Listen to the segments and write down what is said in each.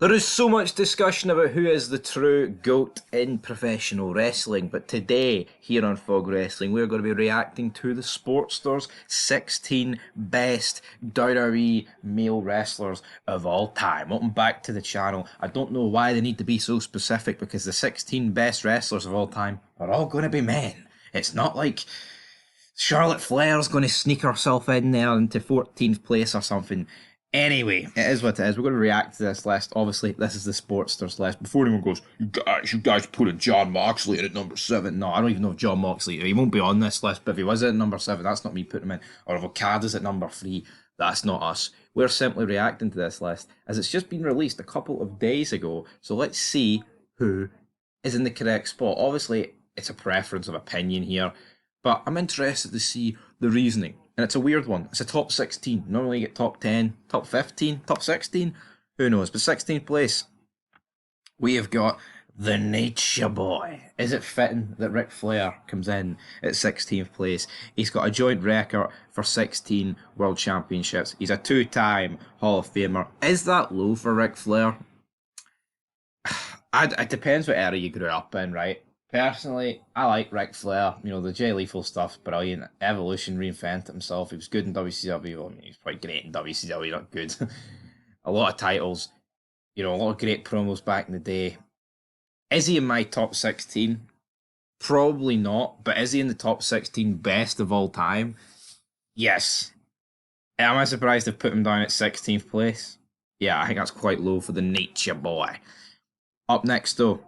There is so much discussion about who is the true GOAT in professional wrestling, but today, here on Fog Wrestling, we're going to be reacting to the Sportster's 16 best WWE male wrestlers of all time. Welcome back to the channel. I don't know why they need to be so specific because the 16 best wrestlers of all time are all going to be men. It's not like Charlotte Flair's going to sneak herself in there into 14th place or something. Anyway, it is what it is. We're going to react to this list. Obviously, this is the Sportsters list. Before anyone goes, you guys put a John Moxley in at number 7. No, I don't even know if John Moxley, he won't be on this list, but if he was at number 7, that's not me putting him in. Or if Okada's at number 3, that's not us. We're simply reacting to this list as it's just been released a couple of days ago. So let's see who is in the correct spot. Obviously, it's a preference of opinion here, but I'm interested to see the reasoning. And it's a weird one. It's a top 16. Normally you get top 10, top 15, top 16. Who knows? But 16th place, we have got the Nature Boy. Is it fitting that Ric Flair comes in at 16th place? He's got a joint record for 16 World Championships. He's a two-time Hall of Famer. Is that low for Ric Flair? It depends what era you grew up in, right? Personally, I like Ric Flair. You know, the Jay Lethal stuff's brilliant. Evolution reinvented himself. He was good in WCW. I mean, he's quite great in WCW, not good. A lot of titles. You know, a lot of great promos back in the day. Is he in my top 16? Probably not. But is he in the top 16 best of all time? Yes. Am I surprised they've put him down at 16th place? Yeah, I think that's quite low for the Nature Boy. Up next, though.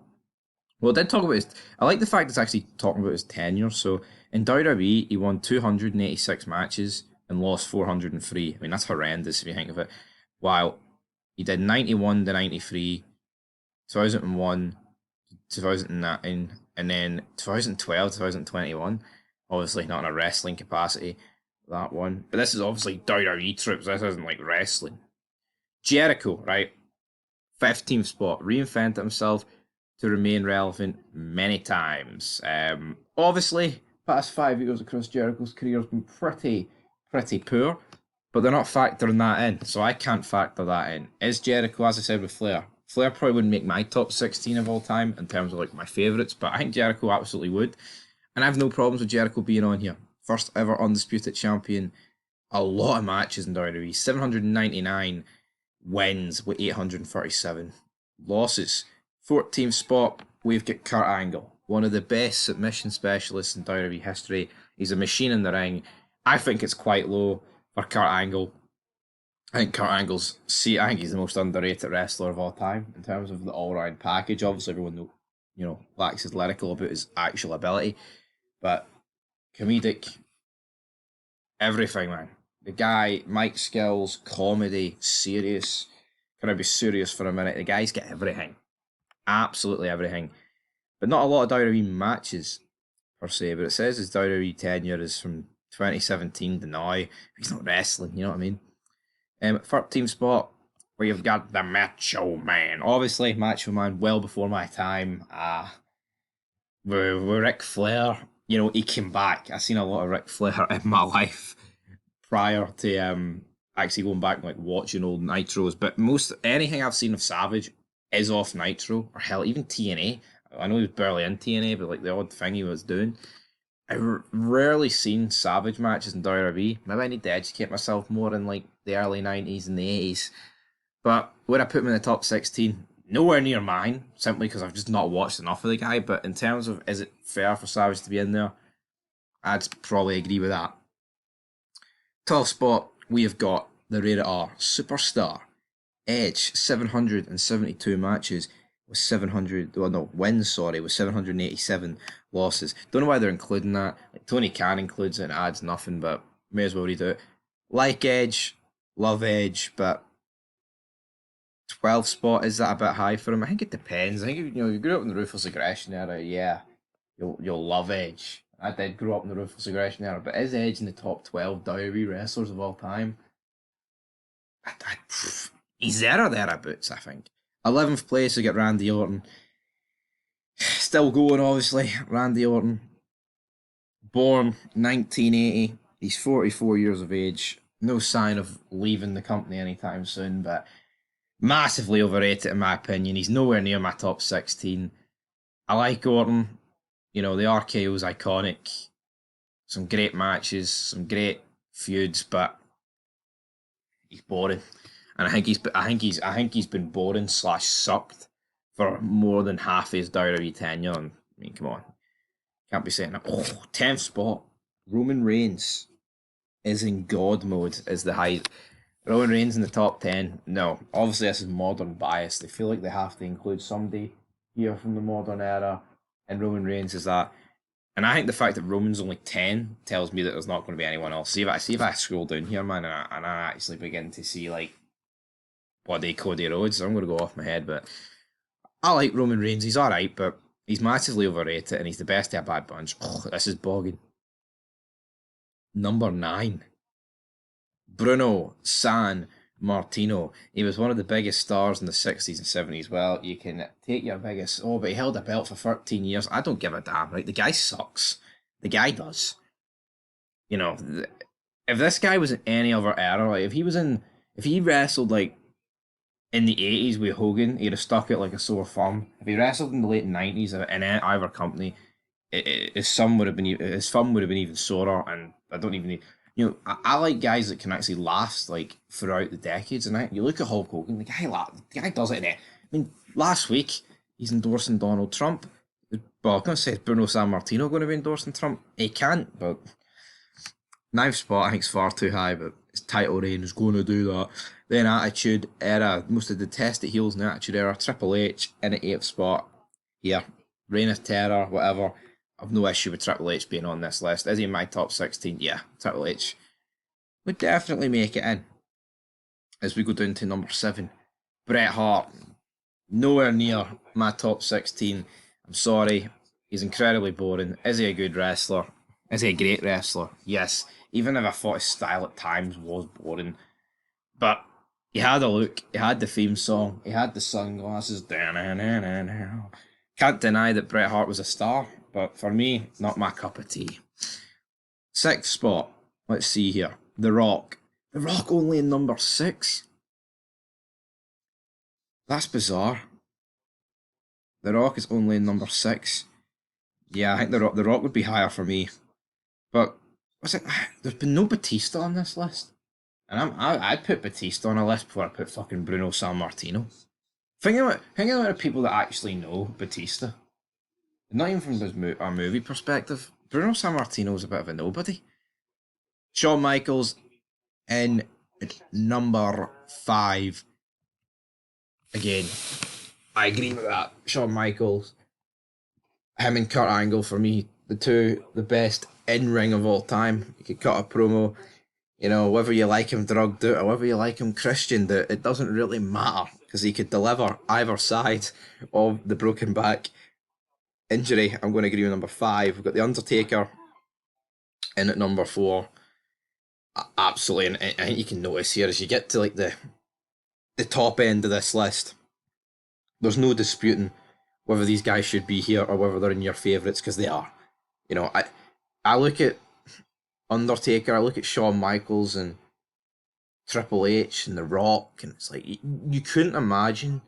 Well, I did talk about his. I like the fact it's actually talking about his tenure. So in WWE, he won 286 matches and lost 403. I mean, that's horrendous if you think of it. While he did 91 to 93, 2001, 2009, and then 2012, 2021. Obviously, not in a wrestling capacity, that one. But this is obviously WWE trips. This isn't like wrestling. Jericho, right? 15th spot, reinvented himself to remain relevant many times. Obviously, past 5 years across Jericho's career has been pretty poor, but they're not factoring that in, so I can't factor that in. Is Jericho, as I said with Flair, Flair probably wouldn't make my top 16 of all time in terms of like my favourites, but I think Jericho absolutely would, and I have no problems with Jericho being on here. First ever undisputed champion, a lot of matches in WWE, 799 wins with 837 losses. 14th spot, we've got Kurt Angle, one of the best submission specialists in WWE history. He's a machine in the ring. I think it's quite low for Kurt Angle. I think Kurt Angle's I think he's the most underrated wrestler of all time in terms of the all-round package. Obviously, everyone lacks his lyrical about his actual ability, but comedic, everything, man. The guy, mic skills, comedy, serious. Can I be serious for a minute? The guy's got everything. Absolutely everything. But not a lot of WWE matches, per se. But it says his WWE tenure is from 2017 to now. He's not wrestling, you know what I mean? 13th spot, where you've got the Macho Man. Obviously, Macho Man, well before my time. With Ric Flair, you know, he came back. I've seen a lot of Ric Flair in my life prior to actually going back and like watching old Nitros. But most anything I've seen of Savage is off Nitro, or hell, even TNA. I know he was barely in TNA, but like the odd thing he was doing. I've rarely seen Savage matches in WWE. Maybe I need to educate myself more in like the early 90s and the 80s. But would I put him in the top 16? Nowhere near mine, simply because I've just not watched enough of the guy. But in terms of is it fair for Savage to be in there, I'd probably agree with that. 12th spot, we have got the rated R superstar Edge, 772 matches with 700, well, no, wins, sorry, with 787 losses. Don't know why they're including that. Like, Tony Khan includes it and adds nothing, but may as well read it. Like Edge, love Edge, but 12th spot, is that a bit high for him? I think it depends. I think if you grew up in the Ruthless Aggression era, yeah, you'll love Edge. I did grow up in the Ruthless Aggression era, but is Edge in the top 12 WWE wrestlers of all time? He's there or thereabouts, I think. 11th place, we get Randy Orton. Still going, obviously. Randy Orton. Born 1980. He's 44 years of age. No sign of leaving the company anytime soon, but Massively overrated in my opinion. He's nowhere near my top 16. I like Orton. You know, the RKO's iconic. Some great matches, some great feuds, but he's boring. And I think he's been boring slash sucked for more than half his WWE tenure. And I mean, come on. Can't be saying that. Oh, 10th spot. Roman Reigns is in God mode as the high. Roman Reigns in the top 10. No, obviously this is modern bias. They feel like they have to include somebody here from the modern era, and Roman Reigns is that. And I think the fact that Roman's only 10 tells me that there's not going to be anyone else. See if I scroll down here, man, and I actually begin to see like bloody Cody Rhodes. I'm going to go off my head, but I like Roman Reigns. He's all right, but he's massively overrated, and he's the best of a bad bunch. Oh, this is bogging. Number 9. Bruno San Martino. He was one of the biggest stars in the 60s and 70s. Well, you can take your biggest. Oh, but he held a belt for 13 years. I don't give a damn, right? The guy sucks. The guy does. You know, if this guy was in any other era, like if he wrestled like in the 80s with Hogan, he'd have stuck it like a sore thumb. If he wrestled in the late 90s in either company, his thumb would have been even sorer. And I don't even need. You know, I like guys that can actually last like throughout the decades. And you look at Hulk Hogan, the guy does it. I mean, last week he's endorsing Donald Trump. Well, I'm gonna say, is Bruno San Martino going to be endorsing Trump? He can't, but 9th spot I think is far too high. But his title reign is going to do that. Then Attitude Era, most of the detested heels in the Attitude Era. Triple H in at 8th spot. Here, Reign of Terror, whatever. I've no issue with Triple H being on this list. Is he in my top 16? Yeah, Triple H would definitely make it in. As we go down to number 7, Bret Hart. Nowhere near my top 16. I'm sorry. He's incredibly boring. Is he a good wrestler? Is he a great wrestler? Yes. Even if I thought his style at times was boring. But he had a look. He had the theme song. He had the sunglasses. Can't deny that Bret Hart was a star. But for me, not my cup of tea. 6th spot. Let's see here. The Rock. The Rock only in number 6. That's bizarre. The Rock is only in number 6. Yeah, I think the Rock would be higher for me. But there's been no Batista on this list. And I'd put Batista on a list before I put fucking Bruno San Martino. Think about the people that actually know Batista. Not even from our movie perspective. Bruno San Martino is a bit of a nobody. Shawn Michaels in number 5. Again, I agree with that. Shawn Michaels, him and Kurt Angle, for me, the best in-ring of all time. You could cut a promo, you know, whether you like him drugged out or whether you like him Christian, it doesn't really matter because he could deliver either side of the broken back injury. I'm going to agree with number 5. We've got The Undertaker in at number 4. Absolutely, and I think you can notice here as you get to like the top end of this list, there's no disputing whether these guys should be here or whether they're in your favourites, because they are. You know, I look at Undertaker, I look at Shawn Michaels and Triple H and The Rock, and it's like you couldn't imagine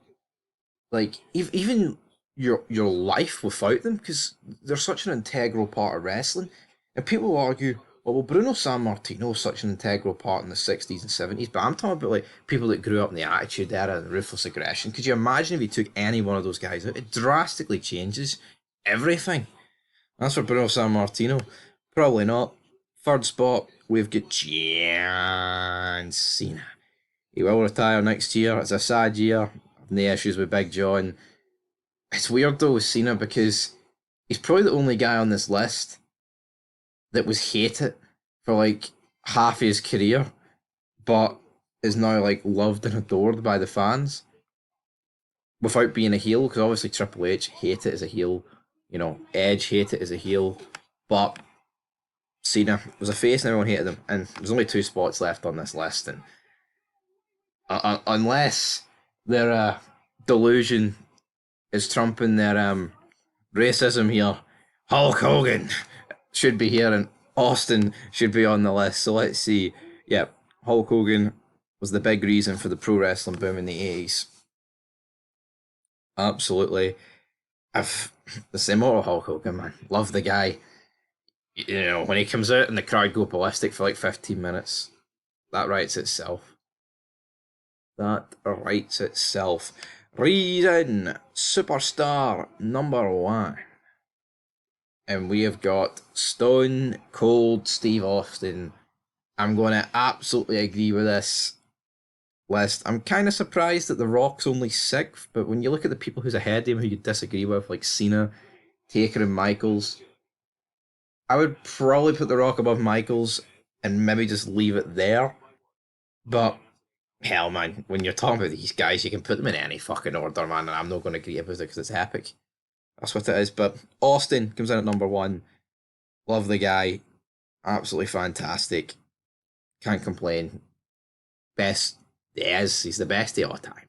like even your life without them, because they're such an integral part of wrestling. And people will argue, well, Bruno San Martino was such an integral part in the 60s and 70s, but I'm talking about like people that grew up in the Attitude Era and Ruthless Aggression. Could you imagine if you took any one of those guys out? It drastically changes everything. That's for Bruno San Martino. Probably not. 3rd spot, we've got John Cena. He will retire next year. It's a sad year. No issues with Big John. It's weird though with Cena because he's probably the only guy on this list that was hated for like half his career, but is now like loved and adored by the fans without being a heel. Because obviously Triple H hated as a heel, you know, Edge hated as a heel, but Cena was a face and everyone hated him. And there's only 2 spots left on this list, and unless their delusion is trumping their racism here, Hulk Hogan should be here and Austin should be on the list. So let's see. Yep, Hulk Hogan was the big reason for the pro wrestling boom in the 80s. Absolutely. I've the same Immortal Hulk Hogan, man. Love the guy. You know, when he comes out and the crowd go ballistic for like 15 minutes, that writes itself. That writes itself. Reason Superstar number 1. And we have got Stone Cold Steve Austin. I'm going to absolutely agree with this list. I'm kind of surprised that The Rock's only 6th, but when you look at the people who's ahead of him who you disagree with, like Cena, Taker, and Michaels, I would probably put The Rock above Michaels and maybe just leave it there. But hell, man, when you're talking about these guys, you can put them in any fucking order, man, and I'm not going to agree about it because it's epic. That's what it is. But Austin comes in at number 1. Love the guy. Absolutely fantastic. Can't complain. Best. He is. He's the best of all time.